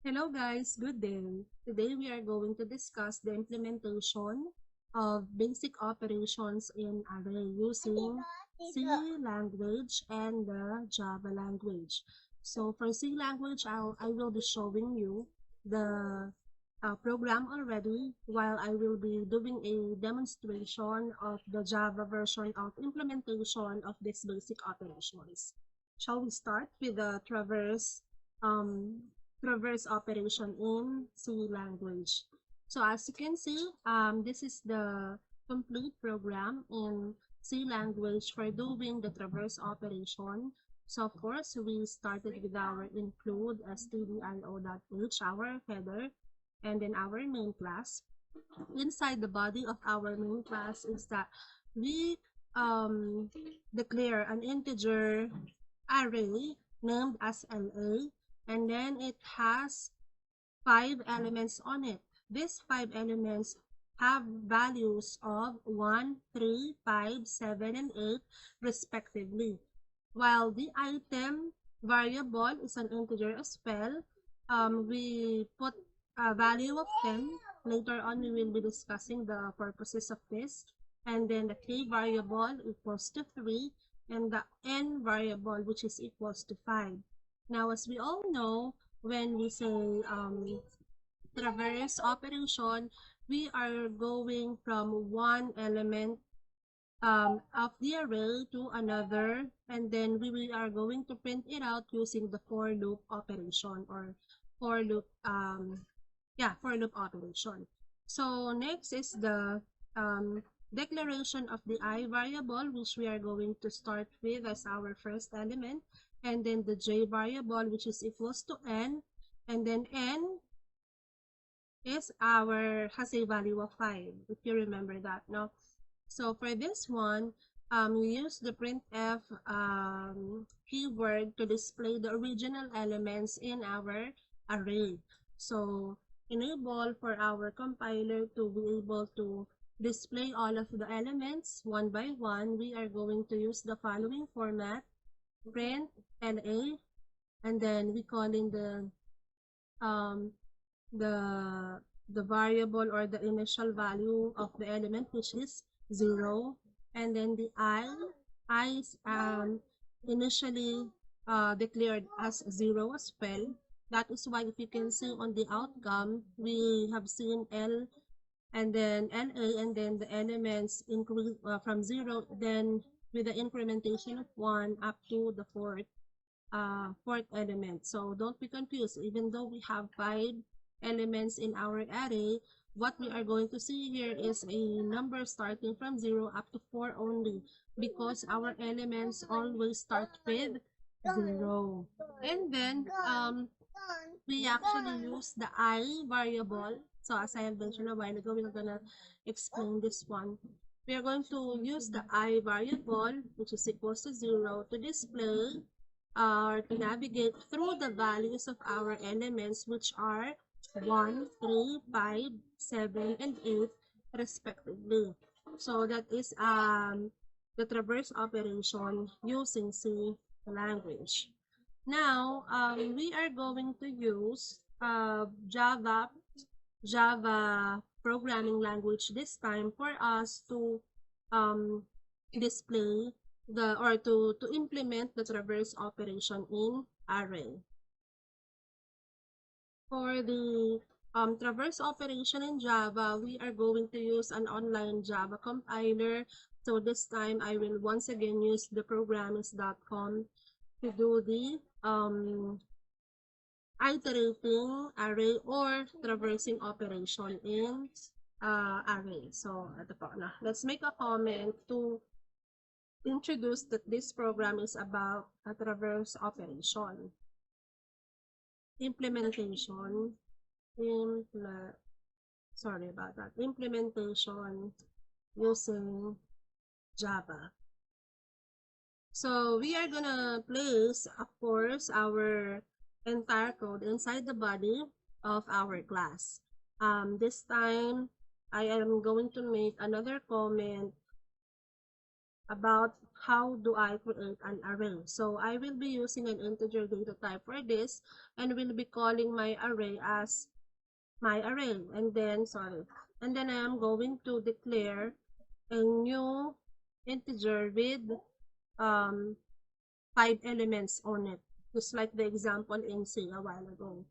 Hello guys, good day. Today we are going to discuss the implementation of basic operations in array using C language and the Java language. So for C language, I will be showing you the program already, while I will be doing a demonstration of the Java version of implementation of these basic operations. Shall we start with the um, traverse operation in C language? So as you can see, this is the complete program in C language for doing the traverse operation. So of course, we started with our include stdio.h, our header, and then our main class. Inside the body of our main class is that we declare an integer array named as LA, and then it has 5 elements on it. These 5 elements have values of 1, 3, 5, 7, and 8 respectively. While the item variable is an integer as well, we put a value of 10. Later on, we will be discussing the purposes of this. And then the k variable equals to 3, and the n variable, which is equals to 5. Now, as we all know, when we say traverse operation, we are going from one element of the array to another, and then we are going to print it out using the for loop operation, or for loop for loop operation. So next is the declaration of the I variable, which we are going to start with as our first element, and then the J variable, which is equals to n, and then n has a value of 5, if you remember that. No, so for this one, we use the printf keyword to display the original elements in our array. So enable for our compiler to be able to display all of the elements one by one. We are going to use the following format: print LA, and then we call in the variable or the initial value of the element, which is 0, and then the I is initially declared as 0 as well. That is why, if you can see on the outcome, we have seen L and then LA, and then the elements increase from 0, then with the incrementation of 1 up to the fourth element. So don't be confused. Even though we have 5 elements in our array, what we are going to see here is a number starting from 0 up to 4 only, because our elements always start with 0. And then we actually use the I variable. So as I have mentioned a while ago, we're gonna explain this one. We are going to use the I variable, which is equals to 0, to display or to navigate through the values of our elements, which are 1, 3, 5, 7, and 8 respectively. So that is the traverse operation using C language. Now, we are going to use Java programming language this time for us to display to implement the traverse operation in array. For the traverse operation in Java, we are going to use an online Java compiler. So this time, I will once again use the programmers.com to do the iterating array or traversing operation in array. So let's make a comment to introduce that this program is about a traverse operation. Implementation using Java. So we are gonna place, of course, our entire code inside the body of our class. This time I am going to make another comment about how do I create an array. So I will be using an integer data type for this, and will be calling my array as my array. And then, I am going to declare a new integer with um, 5 elements on it, just like the example in C a while ago.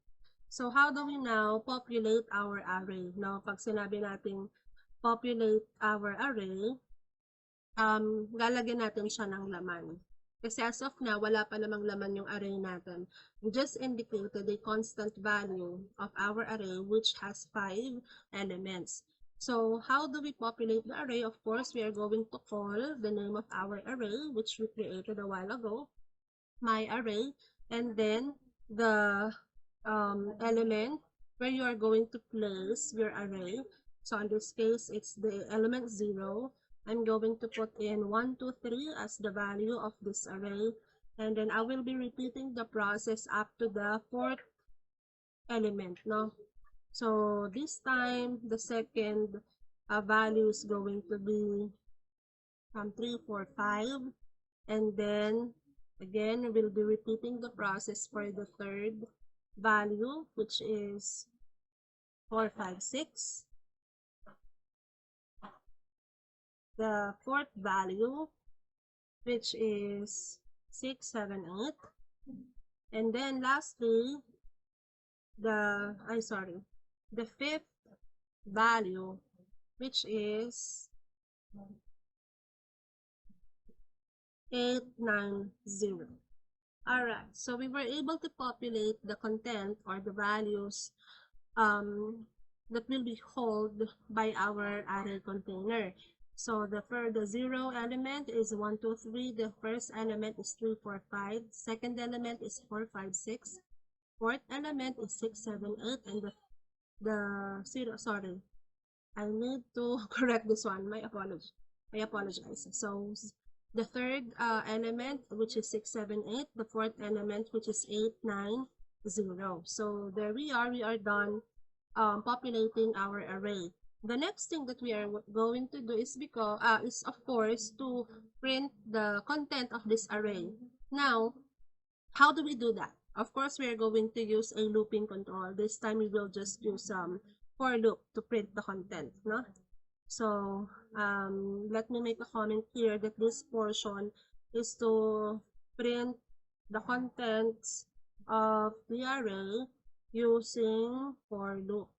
So how do we now populate our array? Now, pag sinabi natin populate our array, lalagyan natin siya ng laman. Kasi as of now, wala pa namang laman yung array natin. We just indicated a constant value of our array which has 5 elements. So how do we populate the array? Of course, we are going to call the name of our array, which we created a while ago, my array, and then the element where you are going to place your array. So in this case, it's the element 0. I'm going to put in 1, 2, 3 as the value of this array, and then I will be repeating the process up to the 4th element, no? So this time, the second value is going to be 3, 4, 5, and then again, we'll be repeating the process for the third value, which is 4, 5, 6. The fourth value, which is 6, 7, 8. And then lastly, the fifth value, which is 890. Alright, so we were able to populate the content or the values that will be held by our array container. So the 0 element is 1, 2, 3. The first element is 3, 4, 5. Second element is 4, 5, 6. Fourth element is 6, 7, 8. And the 0, sorry, I need to correct this one. I apologize. So the third element, which is 6, 7, 8. The fourth element, which is 8, 9, 0. So there we are done populating our array. The next thing that we are going to do is of course to print the content of this array. Now, how do we do that? Of course, we are going to use a looping control. This time we will just use for loop to print the content, no? So let me make a comment here that this portion is to print the contents of the array using for loop.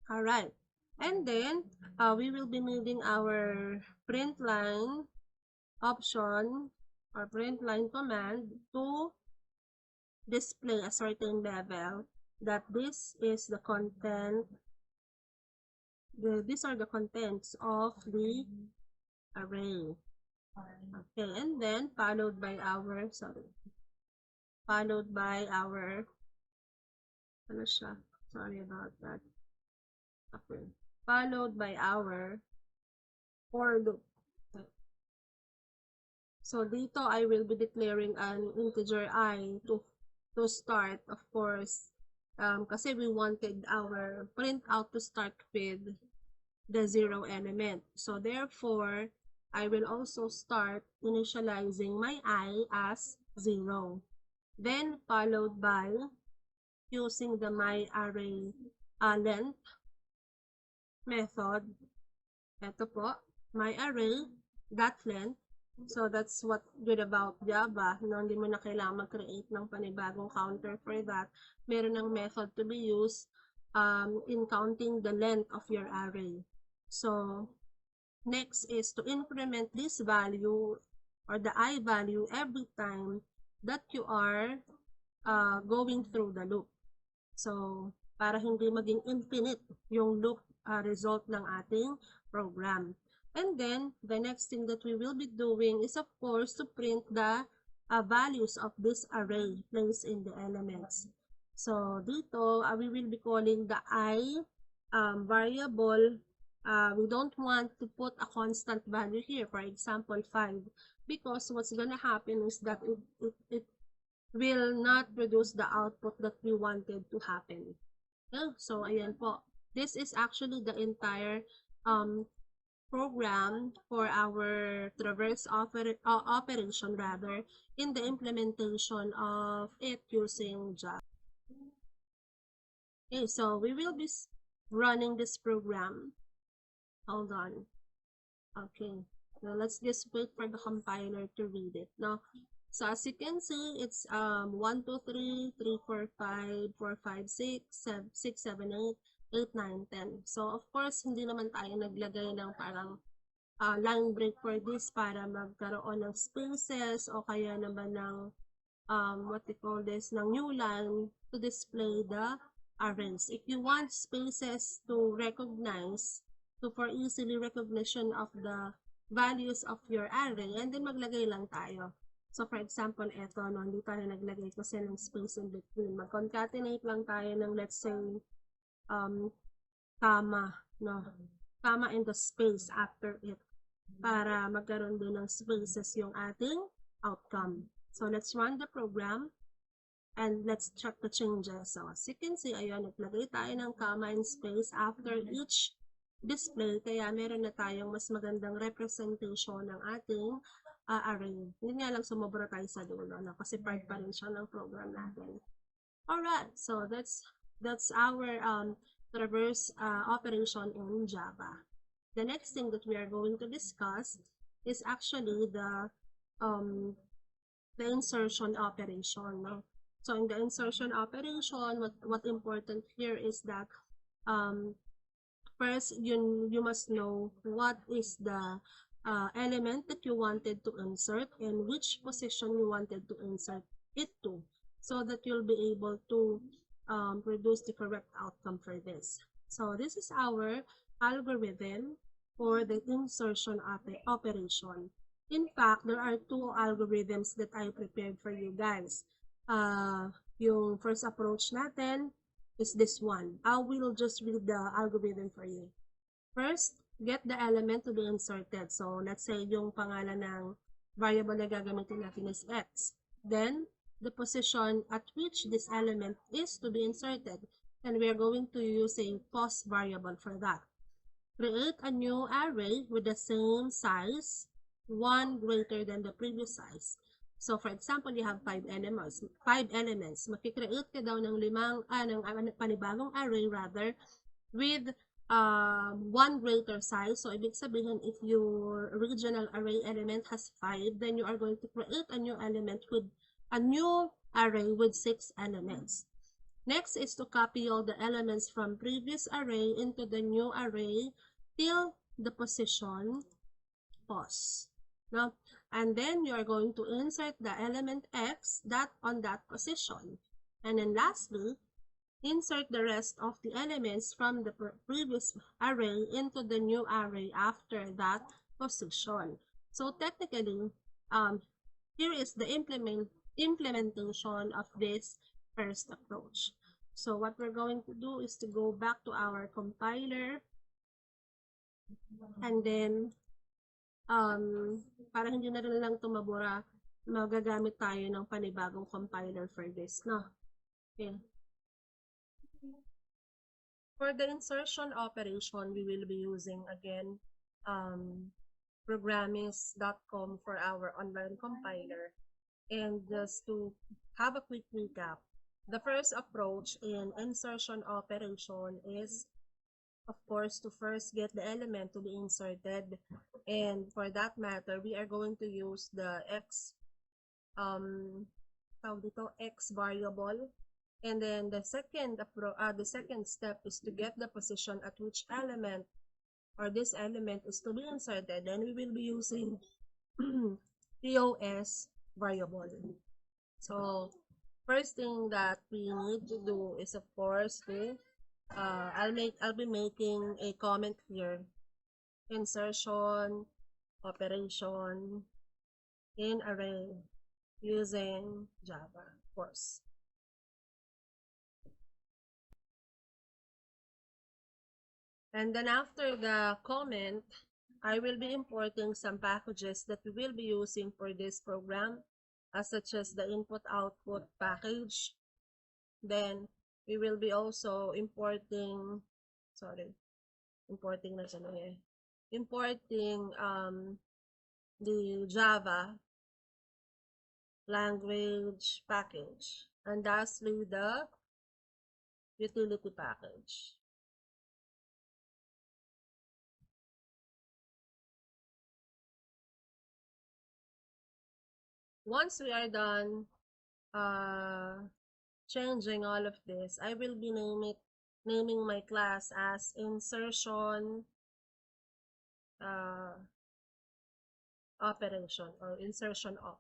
All right. And then we will be needing our print line option or print line command to display a certain level that this is the content, these are the contents of the array. Okay, and then followed by our, sorry about that. Okay, followed by our for loop. Okay. So dito I will be declaring an integer I to start, of course, kasi we wanted our printout to start with the 0 element. So therefore, I will also start initializing my I as 0. Then followed by using the myArray length method. Ito po, myArray.length. So that's what good about Java. No, hindi mo na kailangan mag-create ng panibagong counter for that. Meron ng method to be used in counting the length of your array. So next is to increment this value or the I value every time that you are going through the loop. So para hindi maging infinite yung loop result ng ating program. And then, the next thing that we will be doing is, of course, to print the values of this array placed in the elements. So, dito, we will be calling the I variable. We don't want to put a constant value here, for example, 5, because what's gonna happen is that it will not produce the output that we wanted to happen. Okay? So, ayan po. This is actually the entire program for our traverse operation rather in the implementation of it using Java. Okay, so we will be running this program. Hold on. Okay, now let's just wait for the compiler to read it. Now, so as you can see, it's 1, 2, 3, 3, 4, 5, 4, 5, 6, 6, 7, 8, 8, 9, 10. So of course, hindi naman tayo naglagay ng parang line break for this para magkaroon ng spaces o kaya naman ng what we call this, ng new line to display the arrays. If you want spaces to recognize, for easily recognition of the values of your array, and then maglagay lang tayo. So for example, eto, no, hindi tayo naglagay kasi ng space in between. Mag-concatenate lang tayo ng, let's say, comma, no? Comma in the space after it para magkaroon din ng spaces yung ating outcome. So let's run the program and let's check the changes. So as you can see, ayun, naglagay tayo ng comma and space after each display, kaya meron na tayong mas magandang representation ng ating array. Hindi nga lang sumobra tayo sa dulo, no? Kasi part pa rin siya ng program natin. Alright, so that's our traverse operation in Java. The next thing that we are going to discuss is actually the insertion operation. No? So in the insertion operation, what important here is that first you must know what is the element that you wanted to insert and which position you wanted to insert it to, so that you'll be able to produce the correct outcome for this. So this is our algorithm for the insertion operation. In fact, there are two algorithms that I prepared for you guys. Yung first approach natin is this one. I will just read the algorithm for you. First, get the element to be inserted. So let's say yung pangalan ng variable na gagamitin natin is x. Then, the position at which this element is to be inserted. And we are going to use a pos variable for that. Create a new array with the same size, one greater than the previous size. So for example, you have 5 elements. Makikreate ka daw ng panibagong array rather with one greater size. So ibig sabihin, if your original array element has 5, then you are going to create a new element with a new array with 6 elements. Next is to copy all the elements from previous array into the new array till the position pos. No? And then you are going to insert the element x on that position. And then lastly, insert the rest of the elements from the previous array into the new array after that position. So technically, here is the implementation of this first approach. So what we're going to do is to go back to our compiler, and then para hindi na rin lang tumabura, magagamit tayo ng panibagong compiler for this, no? Okay. For the insertion operation, we will be using again programmist.com for our online compiler. And just to have a quick recap, the first approach in insertion operation is, of course, to first get the element to be inserted. And for that matter, we are going to use the x variable. And then the second step is to get the position at which element or this element is to be inserted. Then we will be using POS variable. So first thing that we need to do is, of course, to I'll be making a comment here. Insertion operation in array using Java, of course. And then after the comment, I will be importing some packages that we will be using for this program, such as the input-output package. Then we will be also importing importing the Java language package, and lastly the utility package. Once we are done changing all of this, I will be naming my class as Insertion Operation or Insertion Op.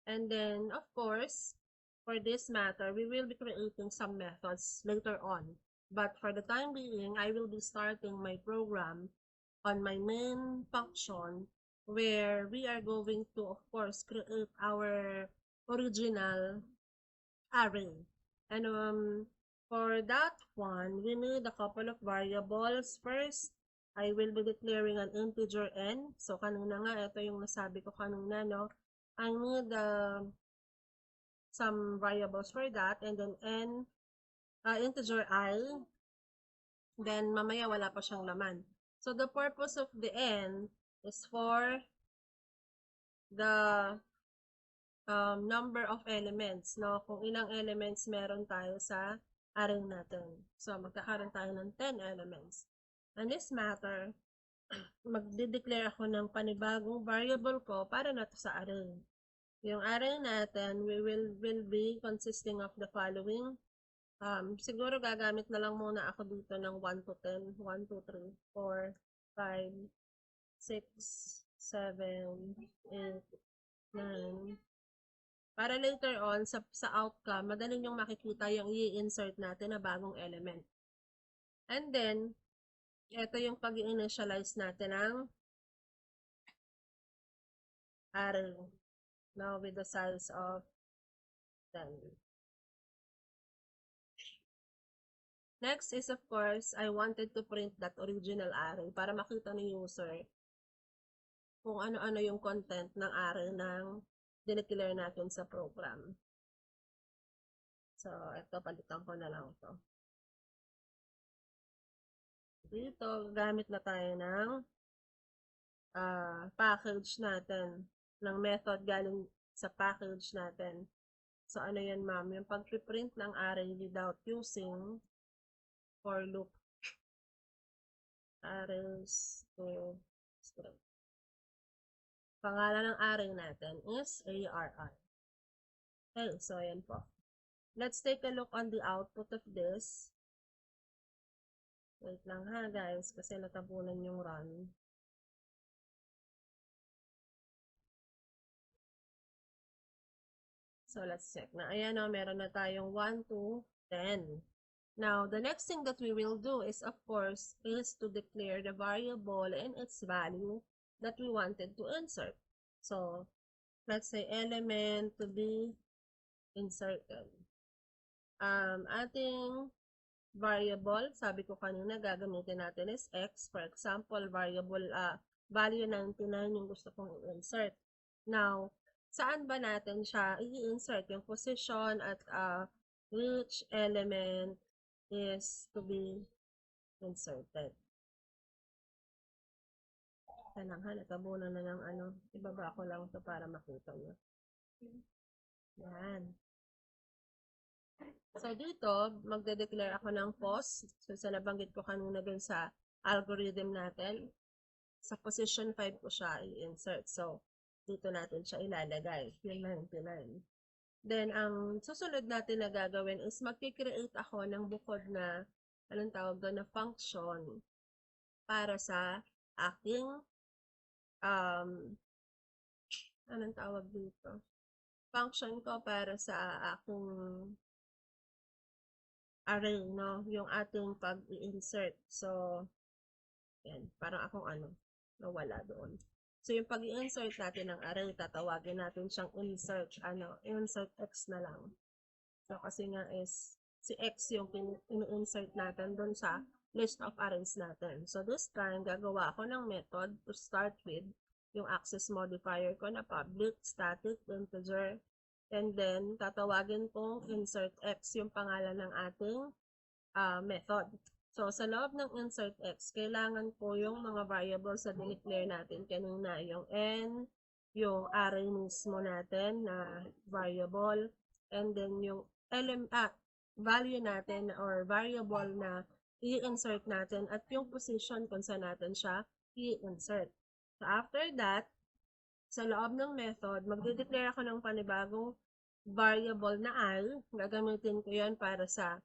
And then, of course, for this matter, we will be creating some methods later on. But for the time being, I will be starting my program on my main function where we are going to, of course, create our original array. And for that one, we need a couple of variables. First, I will be declaring an integer n. So, kanina nga, ito yung nasabi ko kanina, no? I need some variables for that, and then n, integer I, then mamaya wala pa siyang laman. So, the purpose of the n is for the number of elements, no? Kung ilang elements meron tayo sa array natin. So, magkakaroon tayo ng 10 elements. And this matter, magde-declare ako ng panibagong variable ko para na to sa array. Yung array natin, will be consisting of the following. Siguro gagamit na lang muna ako dito ng 1 to 10. 1, 2, 3, 4, 5, 6, 7, 8, 9. Para later on, sa outcome, madali niyong makikita yung i-insert natin na bagong element. And then, ito yung pag-initialize natin ng array. Now, with the size of 10. Next is, of course, I wanted to print that original array para makita ng user kung ano-ano yung content ng array ng dineclare natin sa program. So, ito, palitan ko na lang ito. Dito, gamit na tayo ng package natin, ng method galing sa package natin. So, ano yan, ma'am? Yung pag-print ng array without using for loop. Arrays to string. Pangalan ng array natin is ARR. Okay, so ayan po. Let's take a look on the output of this. Wait lang ha guys, kasi natabunan yung run. So let's check na. Ayan o, meron na tayong 1 to 10. Now, the next thing that we will do is, of course, is to declare the variable and its value that we wanted to insert. So, let's say element to be inserted. Ating variable, sabi ko kanina, gagamitin natin is x. For example, variable value 99 yung gusto kong i-insert. Now, saan ba natin siya i-insert? Yung position at which element is to be inserted. Tanang natabunan na ng ano. Ibaba ko lang ito para makita nyo. Yan. So, dito, magde-declare ako ng pos. So, sa nabanggit ko kanina dun sa algorithm natin. Sa position 5 ko siya i-insert. So, dito natin siya ilalagay. Yung 99. Then, ang susunod natin na gagawin is magkikreate ako ng bukod na, anong tawag doon, na function para sa aking anong tawag dito? Function ko para sa aking array, no? Yung ating pag-i-insert. So, yan. Parang akong nawala doon. So, yung pag-i-insert natin ng array, tatawagin natin siyang insert x na lang. So, kasi nga is, si x yung in-insert natin doon sa list of arrays natin. So, this time, gagawa ako ng method to start with yung access modifier ko na public, static, integer, and then, tatawagin kong insert x yung pangalan ng ating method. So, sa loob ng insert x, kailangan po yung mga variables na dineclare natin kanina, yung n, yung array mismo natin na variable, and then yung value natin or variable na i-insert natin at yung position kung saan natin siya i-insert. So, after that, sa loob ng method, magde-declare ako ng panibagong variable na I. Gagamitin ko yan para sa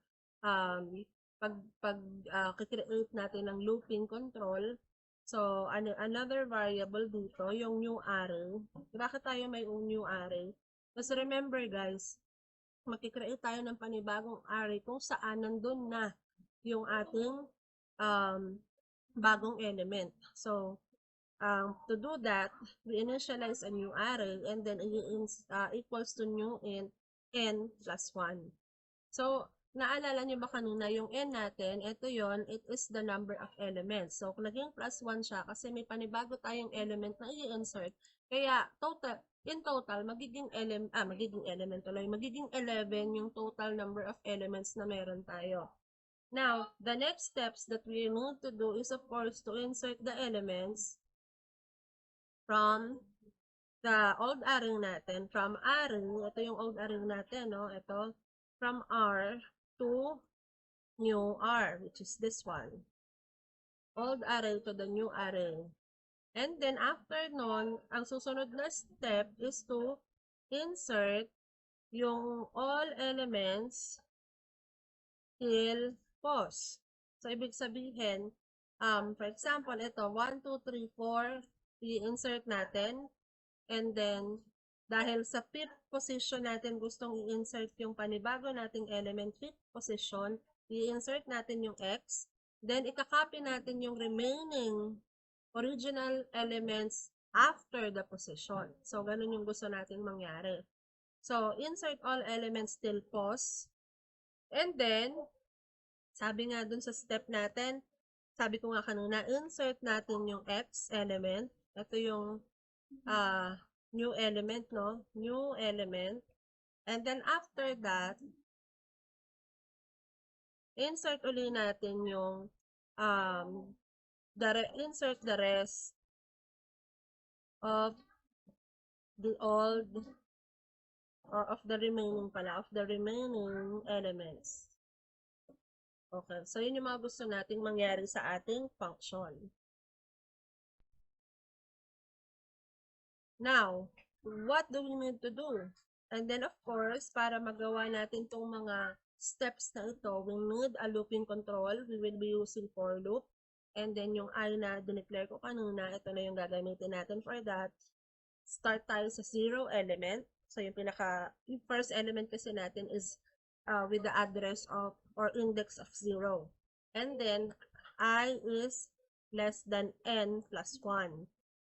create natin ng looping control. So, another variable dito, yung new array. Bakit tayo may new array? Kasi remember guys, makikreate tayo ng panibagong array kung saan nandun na yung ating bagong element. So, to do that, we initialize a new array and then equals to new int n plus 1. So, naalala nyo ba kanina yung n natin, ito yon, it is the number of elements. So, naging plus 1 siya kasi may panibago tayong element na i-insert. Kaya, in total, magiging 11 yung total number of elements na meron tayo. Now, the next steps that we need to do is of course to insert the elements from the old array natin, from array, ito yung old array natin, no? Ito, from R to new R, which is this one. Old array to the new array. And then, after nun, ang susunod na step is to insert yung all elements till pause. So, ibig sabihin, for example, ito, 1, 2, 3, 4, i-insert natin. And then, dahil sa fifth position natin gustong i-insert yung panibago nating element, fifth position, i-insert natin yung x. Then, ikakopy natin yung remaining original elements after the position. So, ganun yung gusto natin mangyari. So, insert all elements till pause. And then, sabi nga dun sa step natin, sabi ko nga kanina, insert natin yung x element. Ito yung new element, no? New element. And then after that, insert uli natin yung insert the rest of the old or of the remaining elements. Okay, so yun yung mga gusto nating mangyari sa ating function. Now, what do we need to do? And then, of course, para magawa natin itong mga steps na ito, we need a looping control. We will be using for loop. And then, yung I na dineclare ko kanina, ito na yung gagamitin natin for that. Start tayo sa 0 element. So, yung first element kasi natin is with the address of or index of 0. And then, I is less than n plus 1.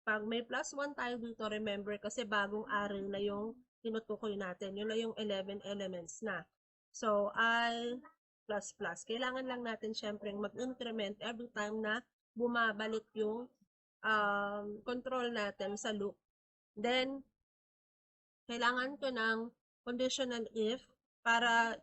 Pag may plus 1 tayo dito, remember, kasi bagong array na yung tinutukoy natin. Yun na yung 11 elements na. So, I plus plus. Kailangan lang natin syempre mag-increment every time na bumabalik yung control natin sa loop. Then, kailangan ko ng conditional if para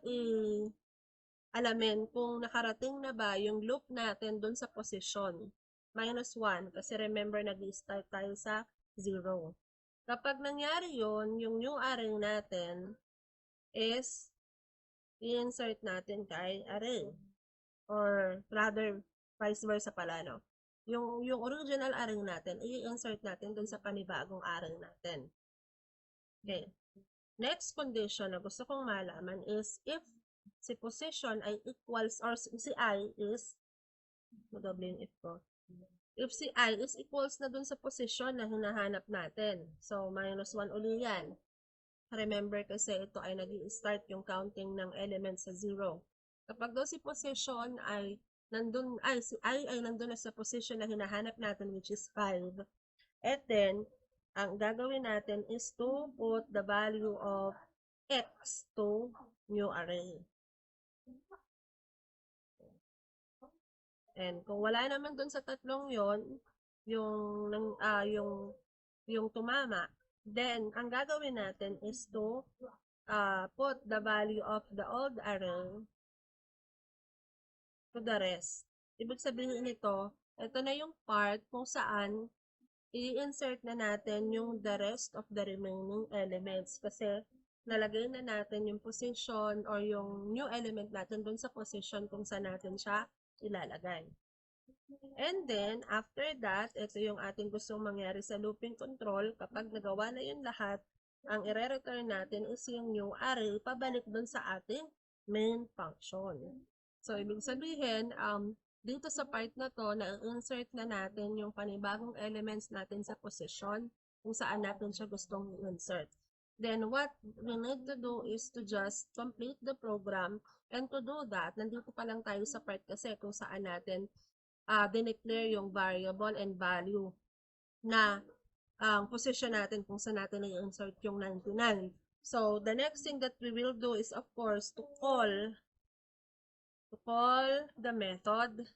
alamin kung nakarating na ba yung loop natin dun sa position. -1 kasi remember nag-start tayo sa 0. Kapag nangyari yon, yung new array natin is i-insert natin kay array. Or rather, vice versa pala, no? Yung original array natin, i-insert natin dun sa panibagong array natin. Okay. Next condition na gusto kong malaman is if si position ay equals or si I is, madoble yung if ko. If si I is equals na dun sa position na hinahanap natin. So, -1 uli yan. Remember kasi ito ay nag-i-start yung counting ng elements sa 0. Kapag daw si position ay nandun, si I ay nandun na sa position na hinahanap natin which is 5. And then, ang gagawin natin is to put the value of x to new array. And kung wala naman dun sa tatlong yon, yung tumama, then ang gagawin natin is to put the value of the old array to the rest. Ibig sabihin nito, ito na yung part kung saan i-insert na natin yung the rest of the remaining elements kasi nalagay na natin yung position or yung new element natin dun sa position kung saan natin siya ilalagay. And then, after that, ito yung ating gustong mangyari sa looping control. Kapag nagawa na yun lahat, ang i-return natin is yung new array pabalik dun sa ating main function. So, ibig sabihin, dito sa part na to, na-insert na natin yung panibagong elements natin sa position kung saan natin siya gustong i-insert. Then, what we need to do is to just complete the program. And to do that, nandito pa lang tayo sa part kasi kung saan natin dineclare yung variable and value na position natin kung saan natin i-insert yung 99. So, the next thing that we will do is, of course, to call the method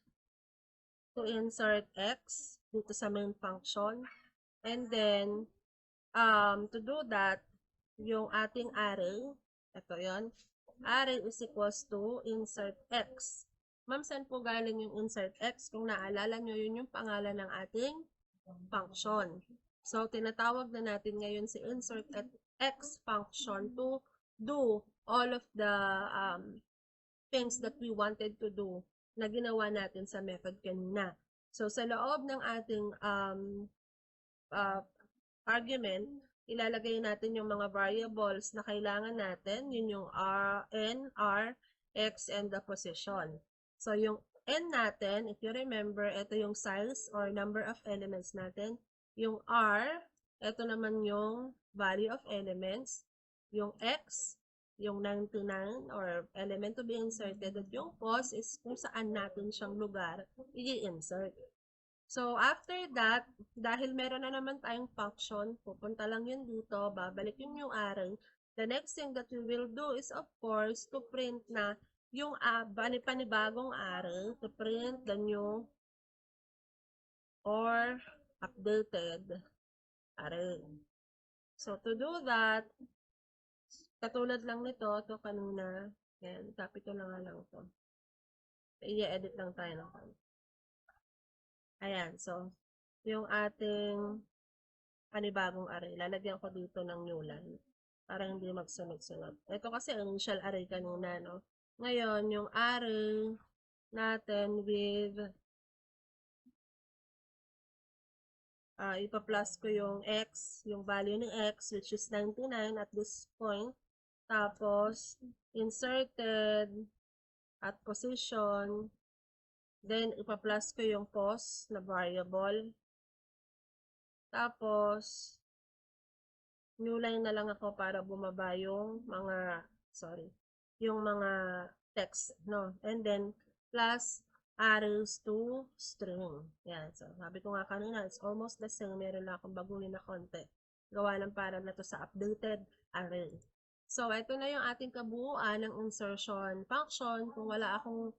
to insert x dito sa main function. And then, to do that, yung ating array, ito yon, array is equals to insert x. Ma'am, saan po galing yung insert x? Kung naalala nyo, yun yung pangalan ng ating function. So, tinatawag na natin ngayon si insert x function to do all of the things that we wanted to do na ginawa natin sa method kanina. So, sa loob ng ating argument, ilalagay natin yung mga variables na kailangan natin. Yun yung n, r, x, and the position. So, yung n natin, if you remember, ito yung size or number of elements natin. Yung r, ito naman yung value of elements. Yung x, yung 99 or element to be inserted. At yung pos is kung saan natin siyang lugar i-insert. So, after that, dahil meron na naman tayong function, pupunta lang yun dito, babalik yung new array. The next thing that we will do is, of course, to print na yung panibagong array, to print the new or updated array. So, to do that, katulad lang nito, ito kanina, yan, copy ko na nga lang ito. I-edit lang tayo ng kanina. Ayan, so, yung ating panibagong array, lalagyan ko dito ng new line para hindi magsunod-sunod. Ito kasi initial array kanina, no? Ngayon, yung array natin with ipa-plus ko yung x, yung value ng x, which is 99 at this point. Tapos, inserted at position. Then, ipa-plus ko yung pos na variable. Tapos, new line na lang ako para bumaba yung mga, yung mga text, no? And then, plus arrays to string. Yan. So, sabi ko nga kanina, it's almost the same. Meron lang akong baguhin na konti. Gawa lang para na to sa updated array. So, ito na yung ating kabuuan ng insertion function. Kung wala akong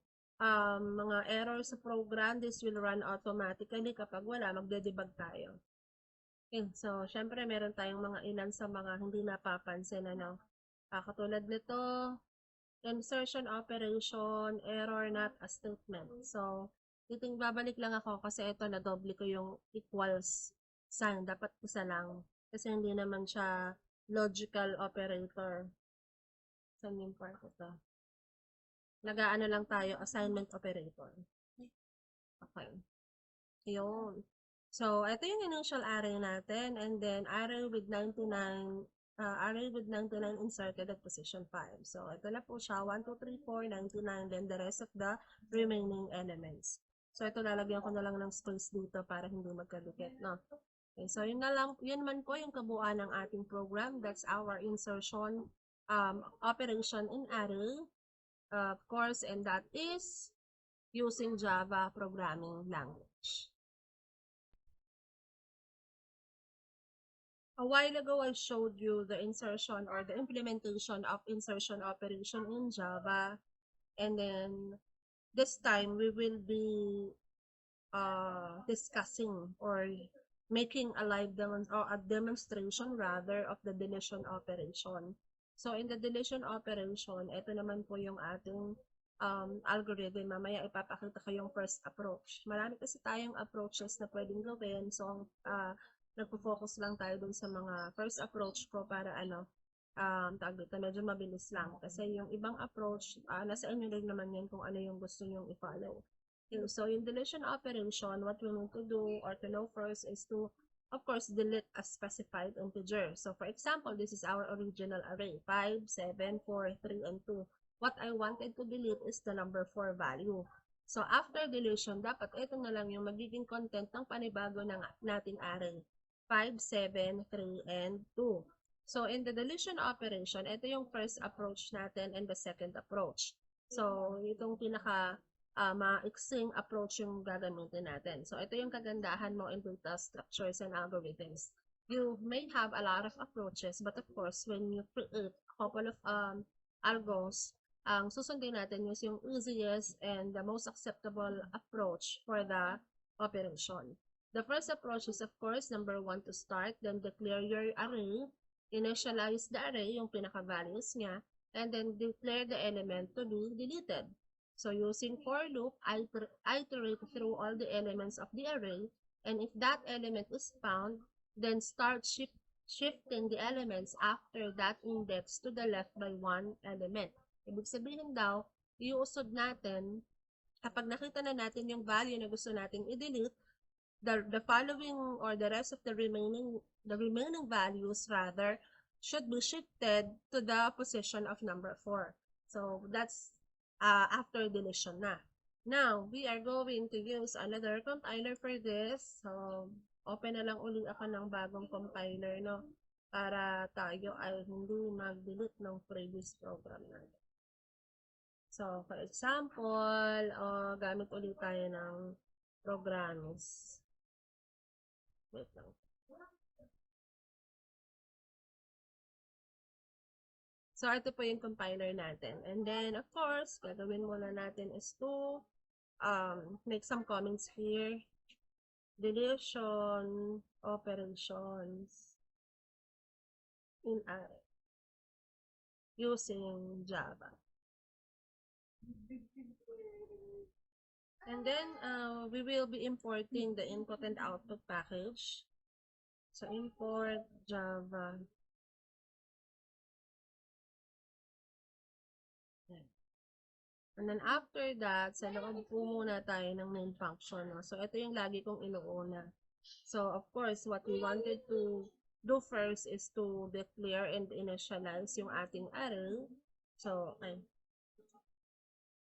mga errors sa program, this will run automatically. Kapag wala, magde-debug tayo. Okay, so, syempre, meron tayong mga ilan sa mga hindi napapansin, ano. Katulad nito, insertion operation, error not a statement. So, babalik lang ako kasi ito na doble ko yung equals sign. Dapat isa lang. Kasi hindi naman siya logical operator. Saan yung part ito? Nag-aano lang tayo, assignment operator. Okay. Yun. So, ito yung initial array natin. And then, array with 99 inserted at position 5. So, ito na po siya, 1, 2, 3, 4, 99, then the rest of the remaining elements. So, ito lalagyan ko na lang ng space dito para hindi magkadikit, no? Okay, so yun man po yung kabuuan ng ating program. That's our insertion operation in array, of course, and that is using Java programming language. A while ago, I showed you the insertion or the implementation of insertion operation in Java. And then, this time, we will be discussing or making a live demonstration rather of the deletion operation. So, in the deletion operation, ito naman po yung ating algorithm. Mamaya ipapakita ko yung first approach. Marami kasi tayong approaches na pwedeng gawin. So, nagpo-focus lang tayo dun sa mga first approach ko para tawag dito, medyo mabilis lang. Kasi yung ibang approach, nasa inyo rin naman yan kung ano yung gusto nyong i-follow. Okay, so in deletion operation, what we need to do or to know first is to, of course, delete a specified integer. So for example, this is our original array, 5, 7, 4, 3, and 2. What I wanted to delete is the number 4 value. So after deletion, dapat ito na lang yung magiging content ng panibago ng nating array. 5, 7, 3, and 2. So, in the deletion operation, ito yung first approach natin and the second approach. So, itong pinaka maiksing approach yung gagamitin natin. So, ito yung kagandahan mo in data structures and algorithms. You may have a lot of approaches, but of course, when you create a couple of algos, ang susundin natin is yung easiest and the most acceptable approach for the operation. The first approach is, of course, number 1 to start, then declare your array, initialize the array, yung pinaka-values niya, and then declare the element to be deleted. So, using for loop, iterate through all the elements of the array, and if that element is found, then start shifting the elements after that index to the left by one element. Ibig sabihin daw, iusod natin, kapag nakita na natin yung value na gusto nating i-delete, the following or the rest of the remaining values rather should be shifted to the position of number 4. So that's after deletion na. Now, we are going to use another compiler for this. So, open na lang uli ako ng bagong compiler, no? Para tayo ay hindi mag-delete ng previous program natin. So, for example, gamit ulit tayo ng programs. Wait lang. So, ito po yung compiler natin. And then, of course, gagawin muna natin is to make some comments here. Deletion operations in array using Java. And then, we will be importing the input and output package. So, import Java. And then, after that, sa loob po muna tayo ng main function. No? So, ito yung lagi kong inuuna. So, of course, what we wanted to do first is to declare and initialize yung ating array. So,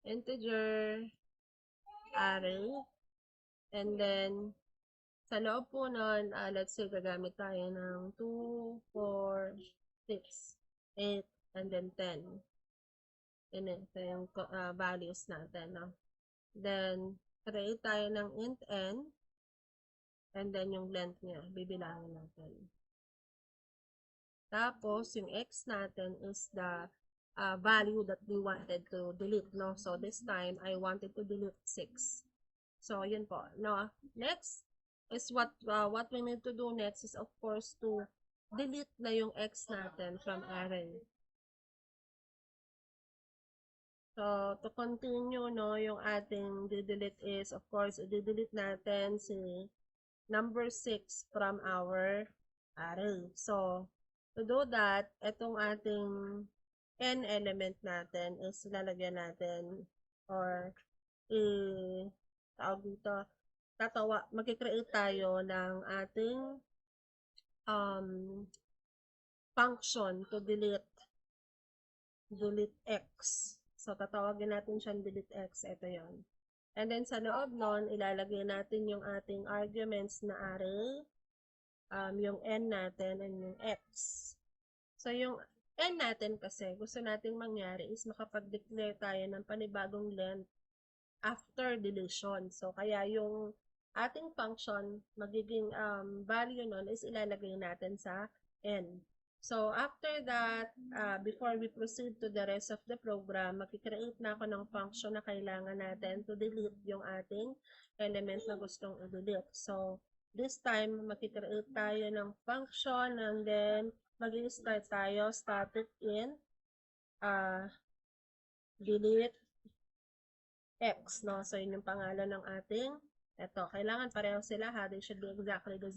integer array. And then, sa loob po nun, let's say, gagamit tayo ng 2, 4, 6, 8, and then 10. And ito yung values natin. No? Then, create tayo ng int n. And then, yung length niya, bibilangin natin. Tapos, yung x natin is the value that we wanted to delete. No? So, this time, I wanted to delete 6. So, yun po. No? Next is what we need to do next is, of course, to delete na yung x natin from array. So, to continue, no, yung ating delete is, of course, i-delete natin si number 6 from our array. So, to do that, itong ating n element natin is lalagyan natin or tawag dito, magkikreate tayo ng ating function to delete x. So, tatawagin natin siyang delete x. Ito yon. And then, sa loob nun, ilalagay natin yung ating arguments na array, yung n natin, and yung x. So, yung n natin kasi, gusto nating mangyari is makapag-declare tayo ng panibagong length after deletion. So, kaya yung ating function, magiging value nun is ilalagay natin sa n. So, after that, before we proceed to the rest of the program, makikreate na ako ng function na kailangan natin to delete yung ating element na gustong i-delete. So, this time, makikreate tayo ng function and then mag-i-start tayo, static in delete X, no? So, yun yung pangalan ng ating, eto, kailangan pareho sila ha, they should be exactly the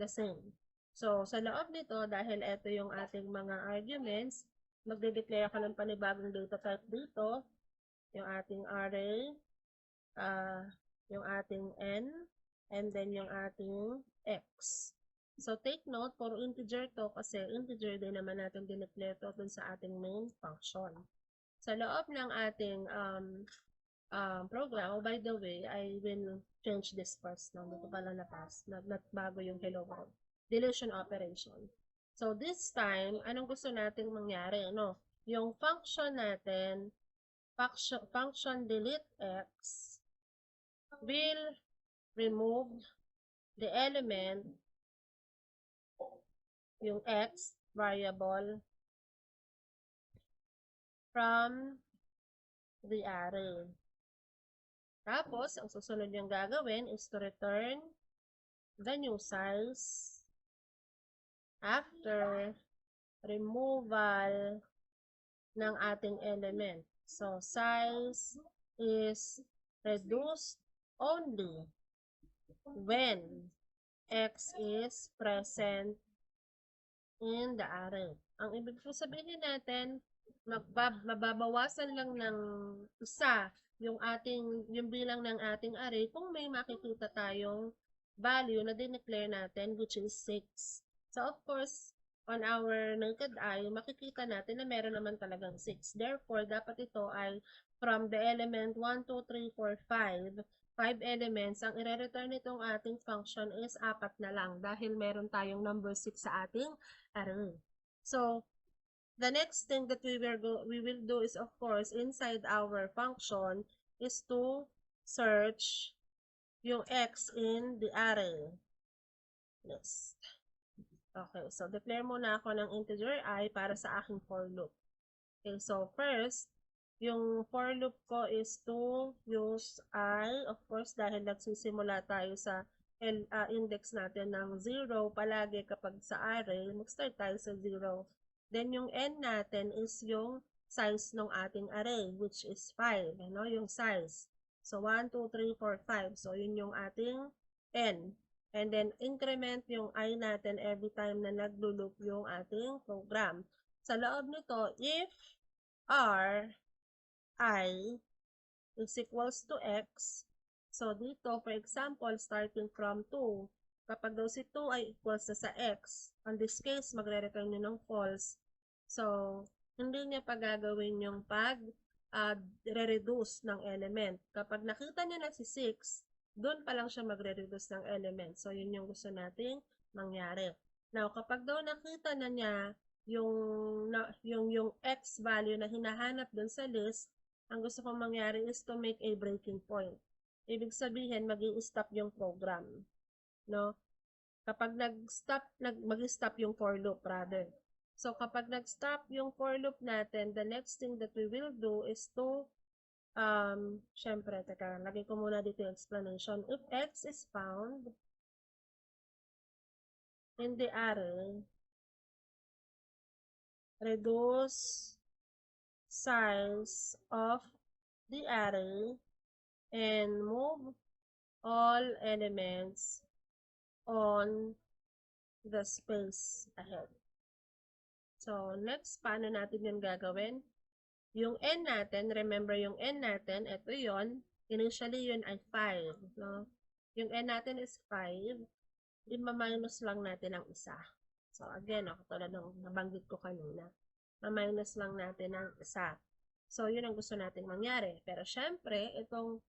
same. So, sa loob nito, dahil ito yung ating mga arguments, magde-declare ako ng panibagong data type dito, yung ating array, yung ating n, and then yung ating x. So, take note, puro integer to kasi integer din naman natin dineclare to dun sa ating main function. Sa loob ng ating program, by the way, I will change this first. No? Dito pala na-pass. Bago yung hello world. Deletion operation. So, this time, anong gusto nating mangyari? No? Yung function natin, function delete x, will remove the element, yung x variable, from the array. Tapos, ang susunod yung gagawin is to return the new size after removal ng ating element. So, size is reduced only when x is present in the array. Ang ibig sabihin natin, mababawasan lang ng isa yung bilang ng ating array kung may makikita tayong value na dineclare natin, which is 6. So, of course, on our naked eye, makikita natin na meron naman talagang 6. Therefore, dapat ito ay from the element 1, 2, 3, 4, 5, 5 elements, ang i-return nitong ating function is 4 na lang dahil meron tayong number 6 sa ating array. So, the next thing that we will do is, of course, inside our function is to search yung x in the array list. Okay, so declare muna ako ng integer I para sa aking for loop. Okay, so first, yung for loop ko is to use I, of course, dahil nagsisimula tayo sa index natin ng 0 palagi kapag sa array, mag-start tayo sa 0. Then, yung n natin is yung size ng ating array, which is 5, ano, yung size. So, 1, 2, 3, 4, 5. So, yun yung ating n. And then, increment yung I natin every time na naglo-loop yung ating program. Sa loob nito, if r I is equals to x, so dito, for example, starting from 2, kapag daw si 2 ay equals na sa x, on this case, magre-return nyo ng false. So, hindi niya pa gagawin yung re-reduce ng element. Kapag nakita niya na si 6, doon pa lang siya magre-reduce ng element. So, yun yung gusto nating mangyari. Now, kapag daw nakita na niya yung x value na hinahanap doon sa list, ang gusto kong mangyari is to make a breaking point. Ibig sabihin, mag-i-stop yung program. No? Kapag mag-stop yung for loop, rather. So, kapag nag-stop yung for loop natin, the next thing that we will do is to syempre, teka, lagay ko muna dito yung explanation. If x is found in the array, reduce size of the array and move all elements on the space ahead. So, next, paano natin yung gagawin? Yung n natin, remember yung n natin, ito yon. Initially, yun ay 5. No? Yung n natin is 5. I-minus lang natin ang isa. So, again, katulad ng nabanggit ko kanina. Ma-minus lang natin ang isa. So, yun ang gusto natin mangyari. Pero, syempre, itong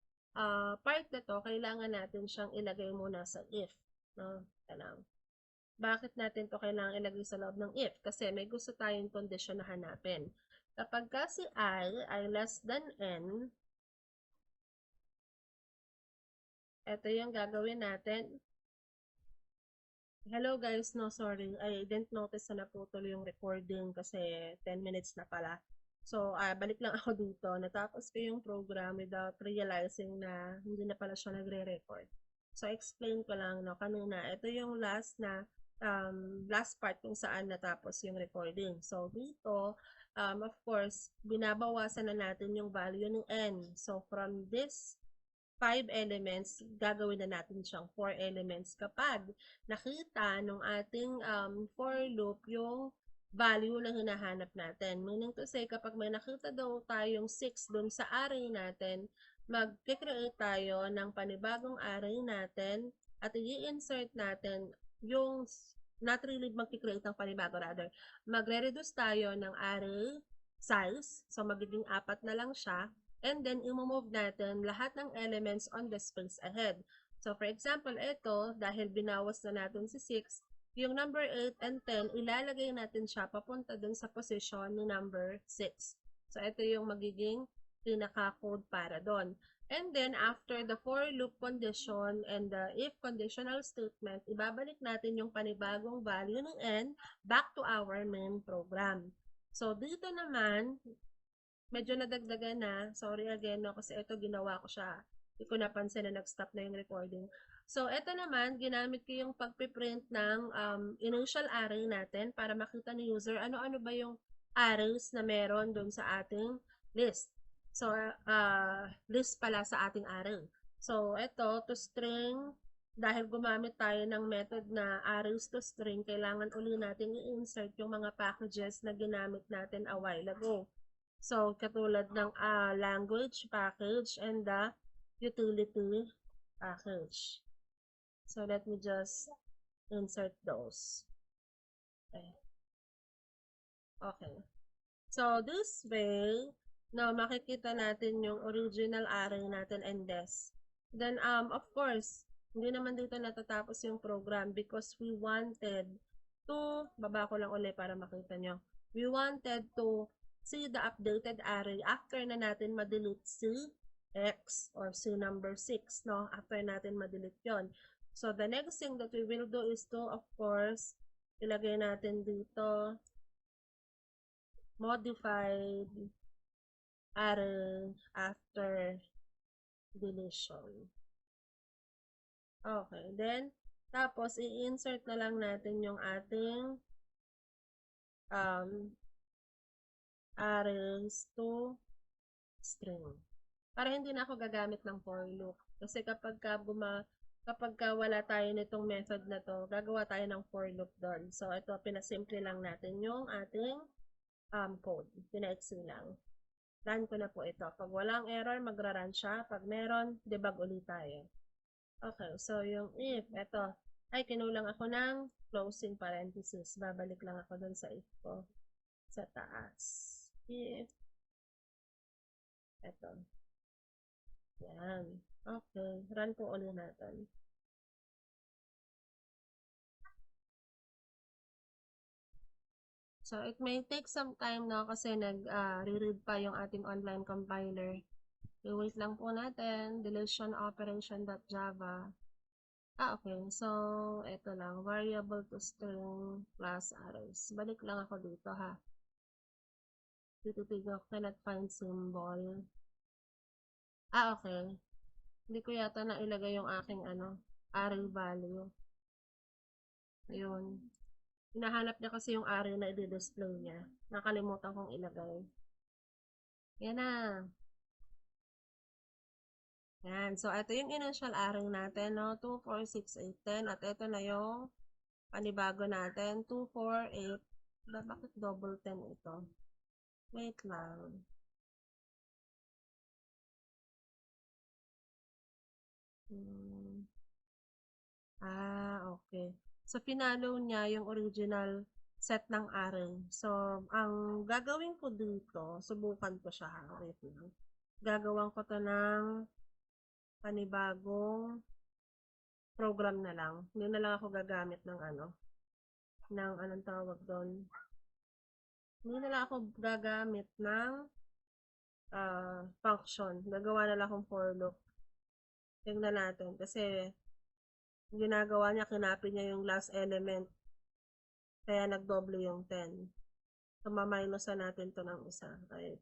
part na to, kailangan natin siyang ilagay muna sa if. No? Kailangan. Bakit natin to kailangan ilagay sa loob ng if? Kasi may gusto tayong condition na hanapin. Kapag kasi I ay less than n, ito yung gagawin natin. Hello guys, no sorry. I didn't notice na naputol yung recording kasi 10 minutes na pala. So, balik lang ako dito. Natapos ko yung program without realizing na hindi na pala siya nagre-record. So, explain ko lang, no, kanina. Ito yung last part kung saan natapos yung recording. So, dito, of course, binabawasan na natin yung value ng n. So, from this 5 elements, gagawin na natin siyang 4 elements kapag nakita ng ating for loop yung value na hinahanap natin. Meaning to say, kapag may nakita daw tayong 6 dun sa array natin, mag-create tayo ng panibagong array natin at i-insert natin yung, not really mag-create ng panibago, rather, magre-reduce tayo ng array size. So, magiging 4 na lang siya. And then, i-move natin lahat ng elements on the space ahead. So, for example, ito, dahil binawas na natin si 6, yung number 8 and 10, ilalagay natin siya papunta dun sa position ni number 6. So, ito yung magiging pinaka-code para doon. And then, after the for loop condition and the if conditional statement, ibabalik natin yung panibagong value ng n back to our main program. So, dito naman, medyo nadagdagan na. Sorry again, no, kasi ito ginawa ko siya. Hindi ko napansin na nag-stop na yung recording. So, ito naman, ginamit ko yung pagpiprint ng initial array natin para makita ni user ano-ano ba yung arrays na meron dun sa ating list. So, list pala sa ating array. So, ito, to string, dahil gumamit tayo ng method na arrays to string, kailangan uli natin i-insert yung mga packages na ginamit natin a while ago. So, katulad ng language package and the utility package. So, let me just insert those. Okay. So, this way, now makikita natin yung original array natin and this. Then, of course, hindi naman dito natatapos yung program because we wanted to, baba ko lang ulit para makita nyo. We wanted to see the updated array after na natin ma-delete si X or si number 6, no? After natin ma-delete yon. So, the next thing that we will do is to, of course, ilagay natin dito modified array after deletion. Okay, then, tapos, i-insert na lang natin yung ating arrays to string. Para hindi na ako gagamit ng for loop. Kasi kapag wala tayo nitong method na to, gagawa tayo ng for loop doon. So, ito, pinasimple lang natin yung ating code. Pina-exe lang. Run ko na po ito. Pag walang error, magra-run siya. Pag meron, debug ulit tayo. Okay, so yung if, ito, ay kinulang ako ng closing parenthesis. Babalik lang ako doon sa if ko. Sa taas. If, ito. Yan. Okay, run po ulit natin. So, it may take some time na kasi nag-reread pa yung ating online compiler. I-wait lang po natin. Deletion operation.java. Okay. So, ito lang. Variable to string plus arrays. Balik lang ako dito, ha. Dito tignan, cannot find symbol. Okay. Hindi ko yata na ilagay yung aking array value. Ayun. Hinahanap niya kasi yung array na i-display niya. Nakalimutan kong ilagay. Yan na. Yan. So, ito yung initial array natin, no? 2, 4, 6, 8, 10. At ito na yung panibago natin. 2, 4, 8. Bakit double 10 ito? Wait lang. Okay. So, pinalo niya yung original set ng array. So, ang gagawin ko dito, subukan ko siya, ha? Wait lang. Gagawan ko to ng panibagong program na lang. Hindi na lang ako gagamit ng anong tawag doon. Hindi na lang ako gagamit ng function. Gagawa na lang akong for loop. Tingnan natin. Kasi, ginagawa niya, kinapin niya yung last element. Kaya nagdoble yung 10. So, maminusan natin to ng isa. Okay.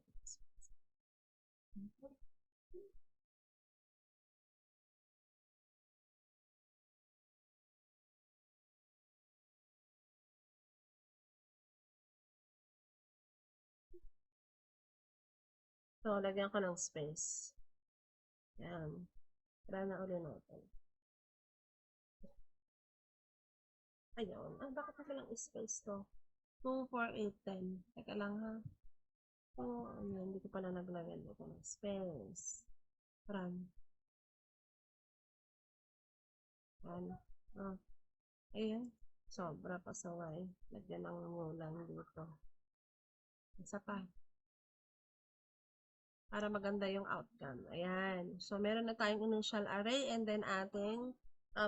So, lagyan ko ng space. Yan. Tara na ulit natin. Ayun. Bakit lang space to? 2, 4, 8, 10. Teka lang ha. Ayun. Hindi ko pala naglagyan dito ng space. Run. Yan. Ayan. Sobra pa saway. Lagyan ng ngulang dito. Isa pa. Para maganda yung outcome. Ayan. So, meron na tayong initial array and then ating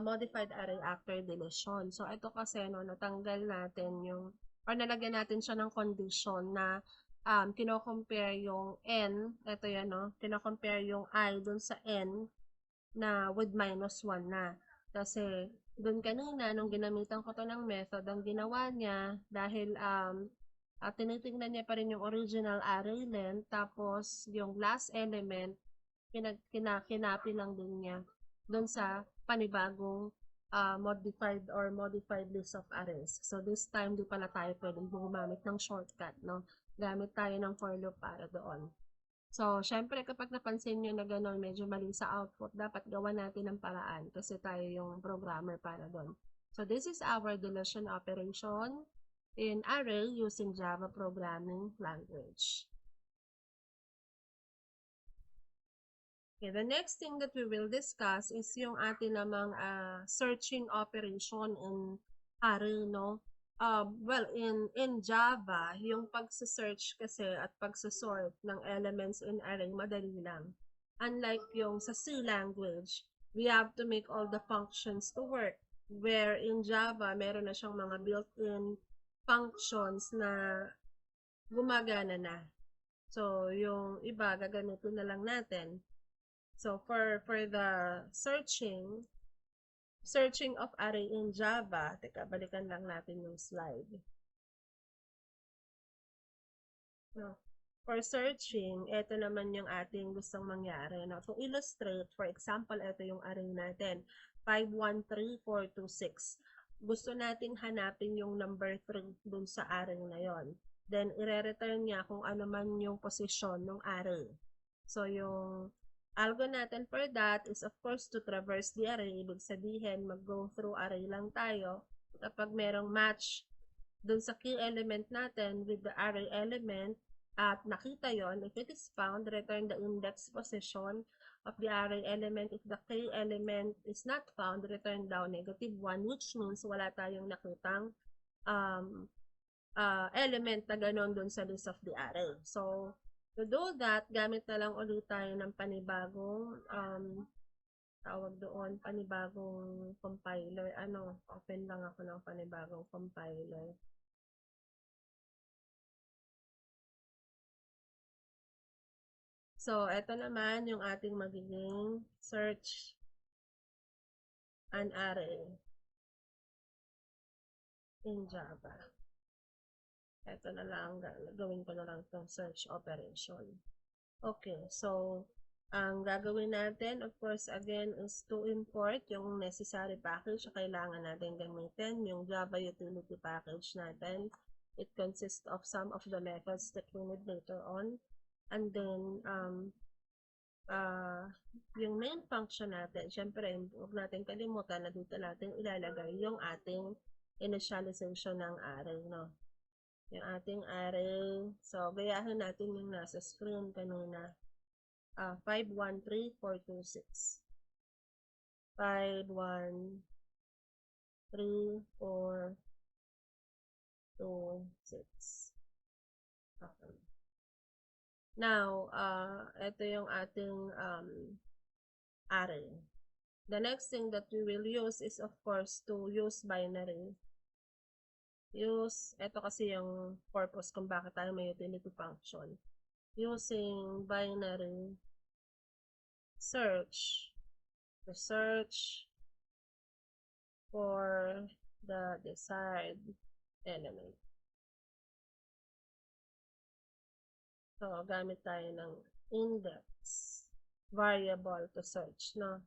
modified array after deletion. So, ito kasi, no, natanggal natin yung, or nalagyan natin siya ng condition na kino-compare yung n, ito yan, no, kino-compare yung i dun sa n na with -1 na. Kasi, dun kanina, nung ginamitan ko to ng method, ang ginawa niya, dahil tinitingnan niya pa rin yung original array length, tapos yung last element, kinapi lang din niya doon sa panibagong modified list of arrays. So this time, di pala tayo pwedeng gumamit ng shortcut, no? Gamit tayo ng for loop para doon. So, syempre, kapag napansin nyo na gano'n, medyo mali sa output, dapat gawa natin ng paraan kasi tayo yung programmer para doon. So, this is our deletion operation in array using Java programming language. Okay, the next thing that we will discuss is yung ating namang searching operation in array, no? Well, in Java, yung pagsa-search kasi at pagsa-sort ng elements in array, madali lang. Unlike yung sa C language, we have to make all the functions to work. Where in Java, meron na siyang mga built-in functions na gumagana na. So, yung iba, gagamitin na lang natin. So, for the searching of array in Java, teka, balikan lang natin yung slide. No. For searching, ito naman yung ating gustong mangyari. No? To illustrate, for example, ito yung array natin, 513426. Gusto nating hanapin yung number 3 dun sa array na yon. Then, ire-return niya kung ano man yung position ng array. So, yung algo natin for that is of course to traverse the array. Ibig sabihin, mag-go through array lang tayo. Kapag merong match dun sa key element natin with the array element, at nakita yon, if it is found, return the index position of the array element. If the key element is not found, return down -1, which means wala tayong nakitang element na ganon dun sa list of the array. So, to do that, gamit na lang ulit tayo ng panibagong, tawag doon, panibagong compiler. Open lang ako ng panibagong compiler. So, ito naman yung ating magiging search an array in Java. Ito na lang, gawin ko na lang itong search operation. Okay, so, ang gagawin natin, of course, again, is to import yung necessary package na kailangan natin gamitin, yung Java utility package natin. It consists of some of the methods that we need later on. And then, yung main function natin, syempre, huwag natin kalimutan na dito natin ilalagay yung ating initialization ng array, no? Yung ating array. So, gayahin natin yung nasa screen kanina. 513426. 513426. Okay. Now, ito yung ating array. The next thing that we will use is, of course, to use binary. Ito kasi yung purpose kung bakit tayo may utility function. Using binary search to search for the desired element. So, gamit tayo ng index variable to search, no?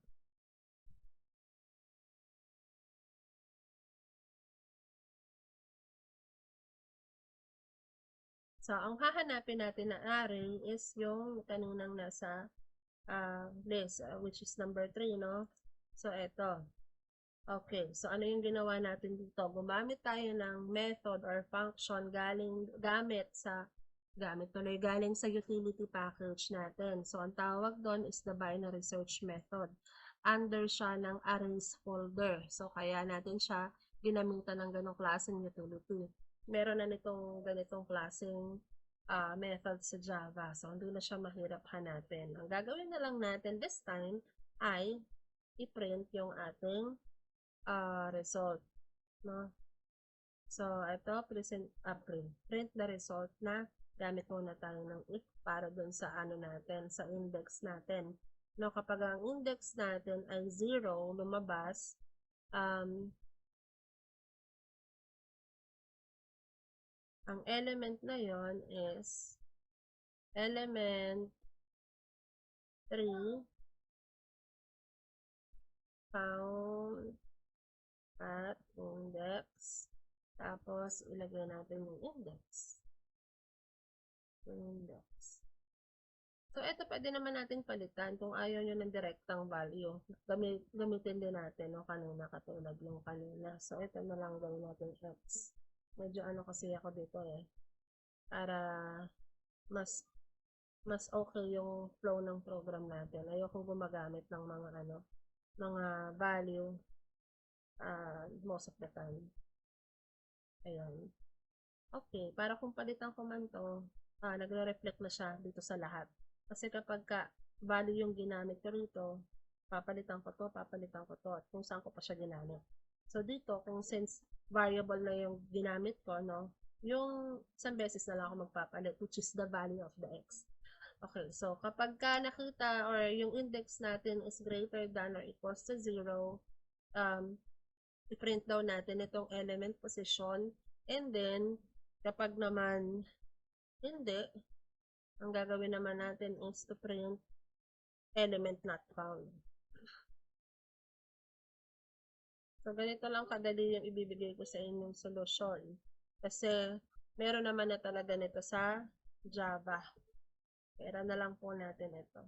So, ang hahanapin natin na array is yung kaninang nasa list, which is number 3, no? So, eto. Okay, so ano yung ginawa natin dito? Gumamit tayo ng method or function galing sa utility package natin. So, ang tawag doon is the binary search method. Under siya ng arrays folder. So, kaya natin siya ginamitan ng ganong klaseng utility. Meron na nitong ganitong klaseng method sa Java. So, hindi na siya mahirap hanapin. Ang gagawin na lang natin this time ay i-print yung ating result, no? So, ito, print the result na gamit muna tayo ng if para dun sa ano natin, sa index natin. No, kapag ang index natin ay 0, lumabas, ang element na yon is element 3 found at index. Tapos, ilagay natin yung index. So, ito pwede naman natin palitan kung ayaw nyo ng direktang value. Gamitin din natin, no, kanina, katulad ng kanina. So, ito na lang gawin natin x. Medyo ano kasi ako dito para mas okay yung flow ng program natin. Ayoko gumagamit ng mga value most of the time. Ayan. Okay, para kung palitan ko man to, nagre-reflect na siya dito sa lahat. Kasi kapag value yung ginamit ko rito, papalitan ko to, at kung saan ko pa siya ginamit. So dito, kung since variable na yung ginamit ko, no, yung isang beses na lang ako magpapalit, which is the value of the x. Okay, so kapag nakita or yung index natin is greater than or equals to 0, i-print daw natin itong element position, and then kapag naman hindi, ang gagawin naman natin is to print element not found. So, ganito lang kadali yung ibibigay ko sa inyong solusyon. Kasi, meron naman na talaga nito sa Java. Pera na lang po natin ito.